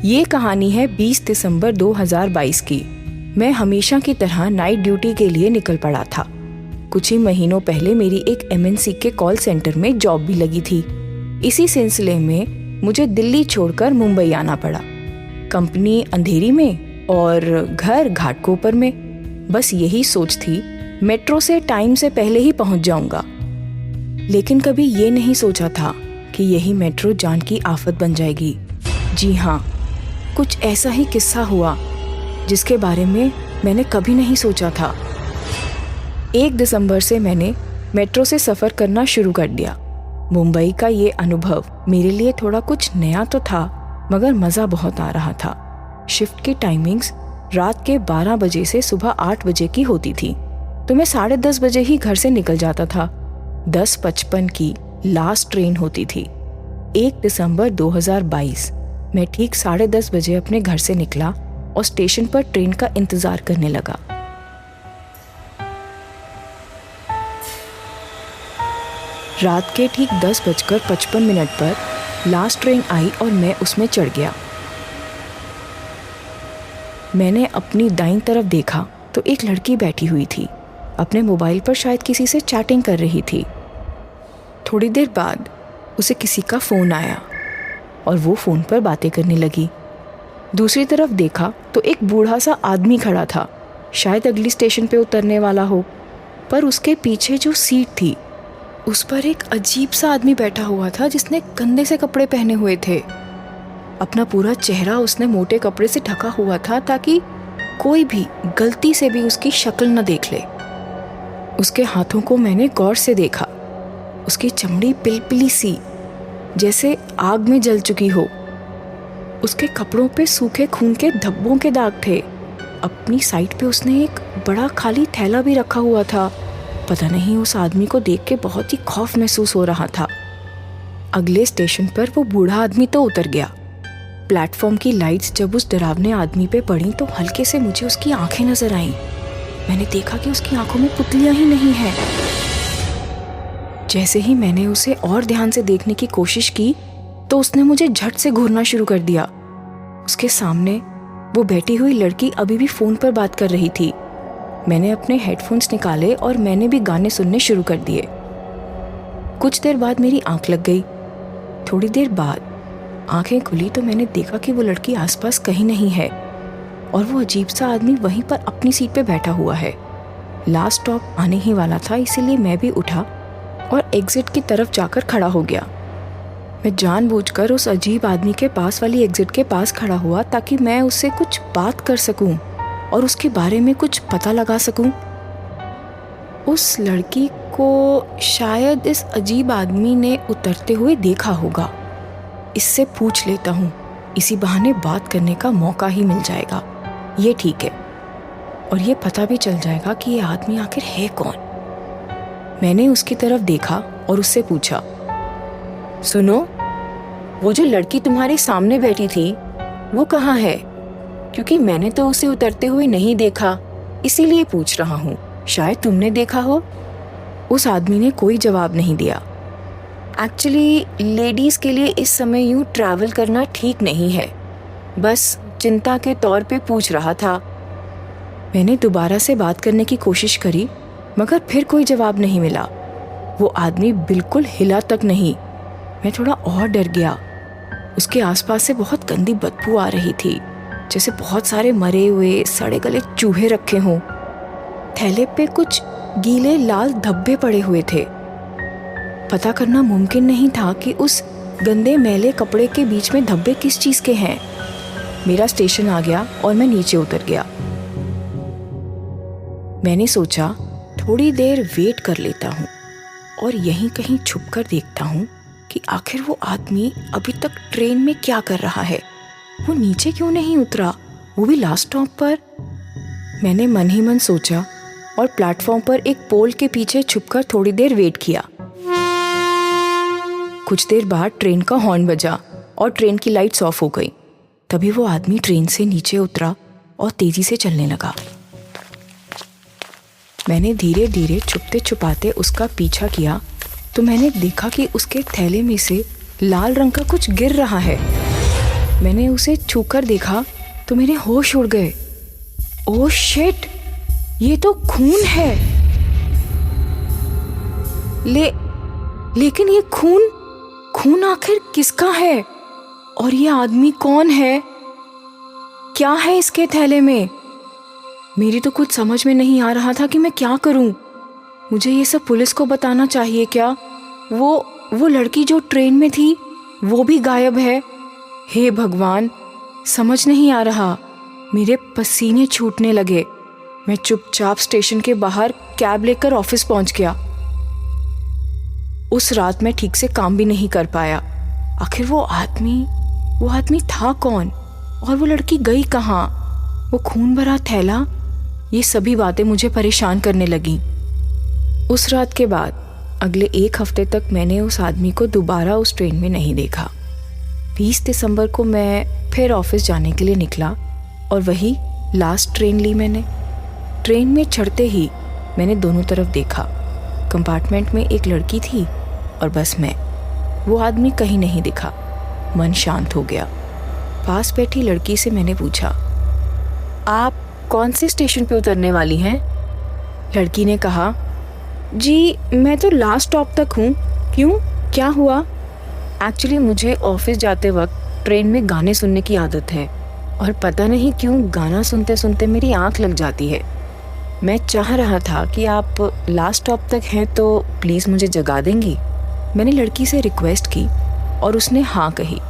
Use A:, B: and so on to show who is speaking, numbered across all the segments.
A: ये कहानी है 20 दिसंबर 2022 की। मैं हमेशा की तरह नाइट ड्यूटी के लिए निकल पड़ा था। कुछ ही महीनों पहले मेरी एक MNC के कॉल सेंटर में जॉब भी लगी थी। इसी सिलसिले में मुझे दिल्ली छोड़कर मुंबई आना पड़ा। कंपनी अंधेरी में और घर घाटकोपर में। बस यही सोच थी, मेट्रो से टाइम से पहले ही पहुंच जाऊंगा। लेकिन कभी ये नहीं सोचा था कि यही मेट्रो जान की आफत बन जाएगी। जी हाँ, कुछ ऐसा ही किस्सा हुआ जिसके बारे में मैंने कभी नहीं सोचा था। 1 दिसंबर से मैंने मेट्रो से सफ़र करना शुरू कर दिया। मुंबई का ये अनुभव मेरे लिए थोड़ा कुछ नया तो था, मगर मज़ा बहुत आ रहा था। शिफ्ट की टाइमिंग्स रात के 12 बजे से सुबह 8 बजे की होती थी, तो मैं 10:30 बजे ही घर से निकल जाता था। 10:55 की लास्ट ट्रेन होती थी। 1 दिसंबर 2022 मैं ठीक 10:30 बजे अपने घर से निकला और स्टेशन पर ट्रेन का इंतजार करने लगा। रात के ठीक 10:55 पर लास्ट ट्रेन आई और मैं उसमें चढ़ गया। मैंने अपनी दाईं तरफ देखा तो एक लड़की बैठी हुई थी। अपने मोबाइल पर शायद किसी से चैटिंग कर रही थी। थोड़ी देर बाद उसे किसी का फ़ोन आया और वो फ़ोन पर बातें करने लगी। दूसरी तरफ देखा तो एक बूढ़ा सा आदमी खड़ा था, शायद अगली स्टेशन पे उतरने वाला हो। पर उसके पीछे जो सीट थी उस पर एक अजीब सा आदमी बैठा हुआ था जिसने गंदे से कपड़े पहने हुए थे। अपना पूरा चेहरा उसने मोटे कपड़े से ढका हुआ था ताकि कोई भी गलती से भी उसकी शक्ल न देख ले। उसके हाथों को मैंने गौर से देखा। उसकी चमड़ी पिलपिली सी, जैसे आग में जल चुकी हो। उसके कपड़ों पे सूखे खून के धब्बों के दाग थे। अपनी साइड पे उसने एक बड़ा खाली थैला भी रखा हुआ था। पता नहीं, उस आदमी को देख के बहुत ही खौफ महसूस हो रहा था। अगले स्टेशन पर वो बूढ़ा आदमी तो उतर गया। प्लेटफॉर्म की लाइट्स जब उस डरावने आदमी पे पड़ी तो हल्के से मुझे उसकी आंखें नजर आईं। मैंने देखा कि उसकी आंखों में पुतलियां ही नहीं है। जैसे ही मैंने उसे और ध्यान से देखने की कोशिश की तो उसने मुझे झट से घूरना शुरू कर दिया। उसके सामने वो बैठी हुई लड़की अभी भी फ़ोन पर बात कर रही थी। मैंने अपने हेडफोन्स निकाले और मैंने भी गाने सुनने शुरू कर दिए। कुछ देर बाद मेरी आंख लग गई। थोड़ी देर बाद आंखें खुली तो मैंने देखा कि वो लड़की आसपास कहीं नहीं है और वो अजीब सा आदमी वहीं पर अपनी सीट पे बैठा हुआ है। लास्ट स्टॉप आने ही वाला था, इसीलिए मैं भी उठा और एग्जिट की तरफ जाकर खड़ा हो गया। मैं जानबूझकर उस अजीब आदमी के पास वाली एग्जिट के पास खड़ा हुआ ताकि मैं उससे कुछ बात कर सकूं और उसके बारे में कुछ पता लगा सकूं। उस लड़की को शायद इस अजीब आदमी ने उतरते हुए देखा होगा। इससे पूछ लेता हूँ, इसी बहाने बात करने का मौका ही मिल जाएगा। ये ठीक है, और ये पता भी चल जाएगा कि ये आदमी आखिर है कौन। मैंने उसकी तरफ देखा और उससे पूछा, सुनो, वो जो लड़की तुम्हारे सामने बैठी थी वो कहाँ है? क्योंकि मैंने तो उसे उतरते हुए नहीं देखा, इसीलिए पूछ रहा हूँ, शायद तुमने देखा हो। उस आदमी ने कोई जवाब नहीं दिया। एक्चुअली लेडीज़ के लिए इस समय यूँ ट्रैवल करना ठीक नहीं है, बस चिंता के तौर पे पूछ रहा था। मैंने दोबारा से बात करने की कोशिश करी, मगर फिर कोई जवाब नहीं मिला। वो आदमी बिल्कुल हिला तक नहीं। मैं थोड़ा और डर गया। उसके आसपास से बहुत गंदी बदबू आ रही थी, जैसे बहुत सारे मरे हुए सड़े गले चूहे रखे हों। थैले पे कुछ गीले लाल धब्बे पड़े हुए थे। पता करना मुमकिन नहीं था कि उस गंदे मैले कपड़े के बीच में धब्बे किस चीज़ के हैं। मेरा स्टेशन आ गया और मैं नीचे उतर गया। मैंने सोचा थोड़ी देर वेट कर लेता हूँ और यहीं कहीं छुपकर देखता हूँ कि आखिर वो आदमी अभी तक ट्रेन में क्या कर रहा है। वो नीचे क्यों नहीं उतरा, वो भी लास्ट स्टॉप पर। मैंने मन ही मन सोचा और प्लेटफॉर्म पर एक पोल के पीछे छुपकर थोड़ी देर वेट किया। कुछ देर बाद ट्रेन का हॉर्न बजा और ट्रेन की लाइट्स ऑफ हो गई। तभी वो आदमी ट्रेन से नीचे उतरा और तेजी से चलने लगा। मैंने धीरे धीरे छुपते छुपाते उसका पीछा किया तो मैंने देखा कि उसके थैले में से लाल रंग का कुछ गिर रहा है। मैंने उसे छूकर देखा तो मेरे होश उड़ गए। ओह शिट, ये तो खून है। लेकिन ये खून आखिर किसका है? और ये आदमी कौन है? क्या है इसके थैले में? मेरी तो कुछ समझ में नहीं आ रहा था कि मैं क्या करूं। मुझे ये सब पुलिस को बताना चाहिए क्या? वो लड़की जो ट्रेन में थी वो भी गायब है। हे भगवान, समझ नहीं आ रहा। मेरे पसीने छूटने लगे। मैं चुपचाप स्टेशन के बाहर कैब लेकर ऑफिस पहुंच गया। उस रात मैं ठीक से काम भी नहीं कर पाया। आखिर वो आदमी था कौन? और वो लड़की गई कहाँ? वो खून भरा थैला, ये सभी बातें मुझे परेशान करने लगीं। उस रात के बाद अगले 1 हफ्ते तक मैंने उस आदमी को दोबारा उस ट्रेन में नहीं देखा। 20 दिसंबर को मैं फिर ऑफिस जाने के लिए निकला और वही लास्ट ट्रेन ली मैंने। ट्रेन में चढ़ते ही मैंने दोनों तरफ देखा। कंपार्टमेंट में एक लड़की थी और बस मैं। वो आदमी कहीं नहीं दिखा। मन शांत हो गया। पास बैठी लड़की से मैंने पूछा, आप कौन से स्टेशन पे उतरने वाली हैं? लड़की ने कहा, जी मैं तो लास्ट स्टॉप तक हूँ। क्यों, क्या हुआ? एक्चुअली मुझे ऑफिस जाते वक्त ट्रेन में गाने सुनने की आदत है और पता नहीं क्यों गाना सुनते सुनते मेरी आँख लग जाती है। मैं चाह रहा था कि आप लास्ट स्टॉप तक हैं तो प्लीज़ मुझे जगा देंगी। मैंने लड़की से रिक्वेस्ट की और उसने हाँ कही।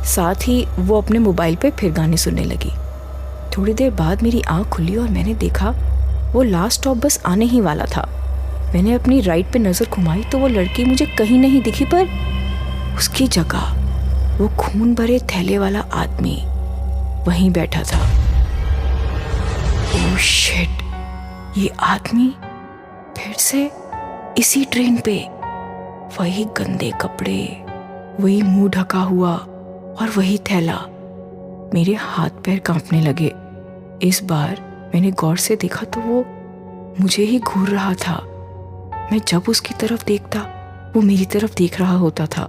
A: साथ ही वो अपने मोबाइल पे फिर गाने सुनने लगी। थोड़ी देर बाद मेरी आँख खुली और मैंने देखा वो लास्ट स्टॉप बस आने ही वाला था। मैंने अपनी राइट पे नज़र घुमाई तो वो लड़की मुझे कहीं नहीं दिखी, पर उसकी जगह वो खून भरे थैले वाला आदमी वहीं बैठा था। ओह शिट, ये आदमी फिर से इसी ट्रेन पे। वही गंदे कपड़े, वही मुंह ढका हुआ और वही थैला। मेरे हाथ पैर कांपने लगे। इस बार मैंने गौर से देखा तो वो मुझे ही घूर रहा था। मैं जब उसकी तरफ देखता वो मेरी तरफ देख रहा होता था।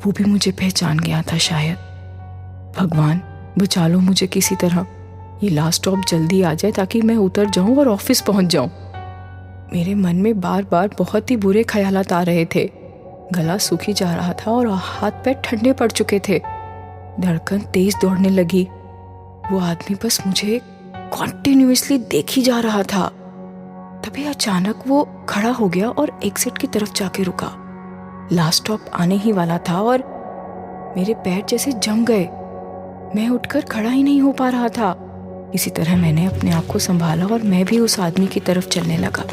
A: वो भी मुझे पहचान गया था शायद। भगवान बचा लो मुझे किसी तरह। ये लास्ट स्टॉप जल्दी आ जाए ताकि मैं उतर जाऊं और ऑफिस पहुंच जाऊं। मेरे मन में बार बार बहुत ही बुरे ख्यालात आ रहे थे। गला सूखी जा रहा था और हाथ पैर ठंडे पड़ चुके थे। धड़कन तेज दौड़ने लगी। वो आदमी बस मुझे कॉन्टिन्यूअसली देख ही जा रहा था। तभी अचानक वो खड़ा हो गया और एग्जिट की तरफ जाके रुका। लास्ट स्टॉप आने ही वाला था और मेरे पैर जैसे जम गए। मैं उठकर खड़ा ही नहीं हो पा रहा था। इसी तरह मैंने अपने आप को संभाला और मैं भी उस आदमी की तरफ चलने लगा।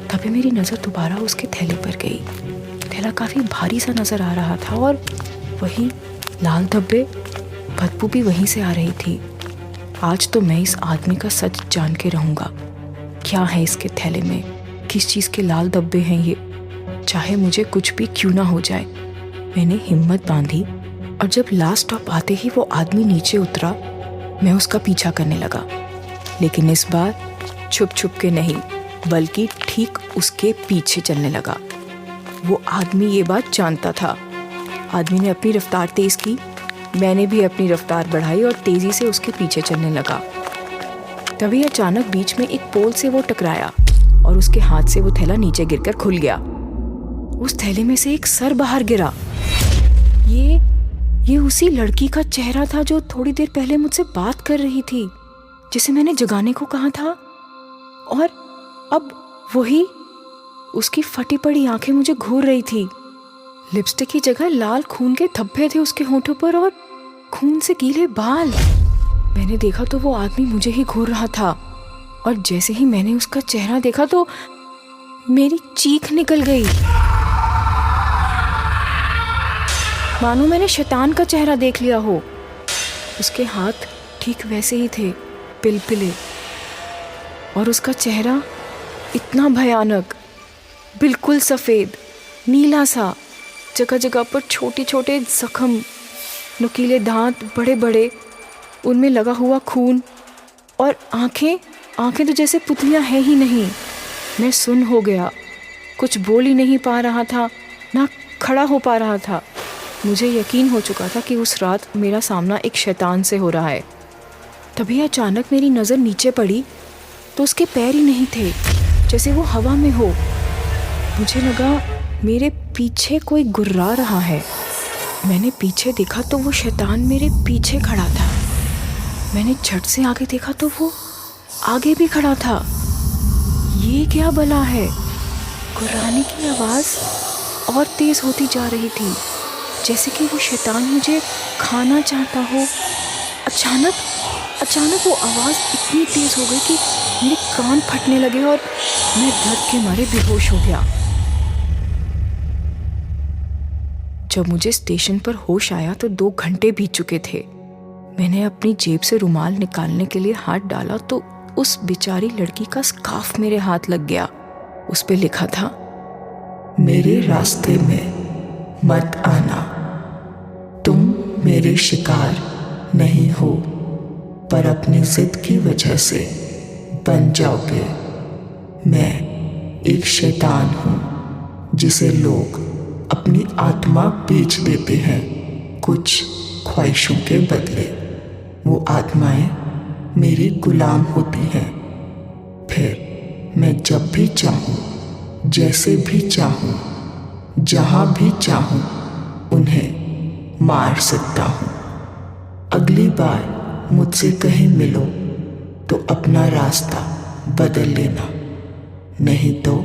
A: तभी मेरी नज़र दोबारा उसके थैले पर गई। थैला काफ़ी भारी सा नज़र आ रहा था और वही लाल धब्बे, बदबू भी वहीं से आ रही थी। आज तो मैं इस आदमी का सच जान के रहूँगा। क्या है इसके थैले में? किस चीज़ के लाल धब्बे हैं ये? चाहे मुझे कुछ भी क्यों ना हो जाए। मैंने हिम्मत बांधी और जब लास्ट स्टॉप आते ही वो आदमी नीचे उतरा, मैं उसका पीछा करने लगा। लेकिन इस बार छुप छुप के नहीं, बल्कि ठीक उसके पीछे चलने लगा। वो आदमी ये बात जानता था। आदमी ने अपनी रफ्तार तेज़ की। मैंने भी अपनी रफ्तार बढ़ाई और तेज़ी से उसके पीछे चलने लगा। तभी अचानक बीच में एक पोल से वो टकराया और उसके हाथ से वो थैला नीचे गिरकर खुल गया। उस थैले में से एक सर बाहर गिरा। ये उसी लड़की का चेहरा था जो थोड़ी देर पहले मुझसे बात कर रही थी, जिसे मैंने जगाने को कहा था। और अब वही उसकी फटी पड़ी आंखें मुझे घूर रही थी। लिपस्टिक की जगह लाल खून के धब्बे थे उसके होंठों पर और खून से गीले बाल। मैंने देखा तो वो आदमी मुझे ही घूर रहा था और जैसे ही मैंने उसका चेहरा देखा तो मेरी चीख निकल गई। मानो मैंने शैतान का चेहरा देख लिया हो। उसके हाथ ठीक वैसे ही थे, पिलपिले, और उसका चेहरा इतना भयानक, बिल्कुल सफ़ेद, नीला सा, जगह जगह पर छोटे छोटे जख्म, नुकीले दांत बड़े बड़े, उनमें लगा हुआ खून, और आंखें तो जैसे पुतलियां हैं ही नहीं। मैं सुन्न हो गया, कुछ बोल ही नहीं पा रहा था, ना खड़ा हो पा रहा था। मुझे यकीन हो चुका था कि उस रात मेरा सामना एक शैतान से हो रहा है। तभी अचानक मेरी नज़र नीचे पड़ी तो उसके पैर ही नहीं थे, जैसे वो हवा में हो। मुझे लगा मेरे पीछे कोई गुर्रा रहा है। मैंने पीछे देखा तो वो शैतान मेरे पीछे खड़ा था। मैंने झट से आगे देखा तो वो आगे भी खड़ा था। ये क्या भला है? गुर्राने की आवाज़ और तेज़ होती जा रही थी, जैसे कि वो शैतान मुझे खाना चाहता हो। अचानक वो आवाज़ इतनी तेज़ हो गई कि मेरे कान फटने लगे और मैं दर्द के मारे बेहोश हो गया। जब मुझे स्टेशन पर होश आया तो 2 घंटे बीत चुके थे। मैंने अपनी जेब से रुमाल निकालने के लिए हाथ डाला तो उस बेचारी लड़की का स्कार्फ मेरे हाथ लग गया। उस पे लिखा था,
B: मेरे रास्ते में मत आना, तुम मेरे शिकार नहीं हो, पर अपनी जिद की वजह से बन जाओगे। मैं एक शैतान हूँ जिसे लोग अपनी आत्मा बेच देते हैं कुछ ख्वाहिशों के बदले। वो आत्माएं मेरी गुलाम होती हैं। फिर मैं जब भी चाहूँ, जैसे भी चाहूँ, जहाँ भी चाहूँ उन्हें मार सकता हूँ। अगली बार मुझसे कहीं मिलो तो अपना रास्ता बदल लेना, नहीं तो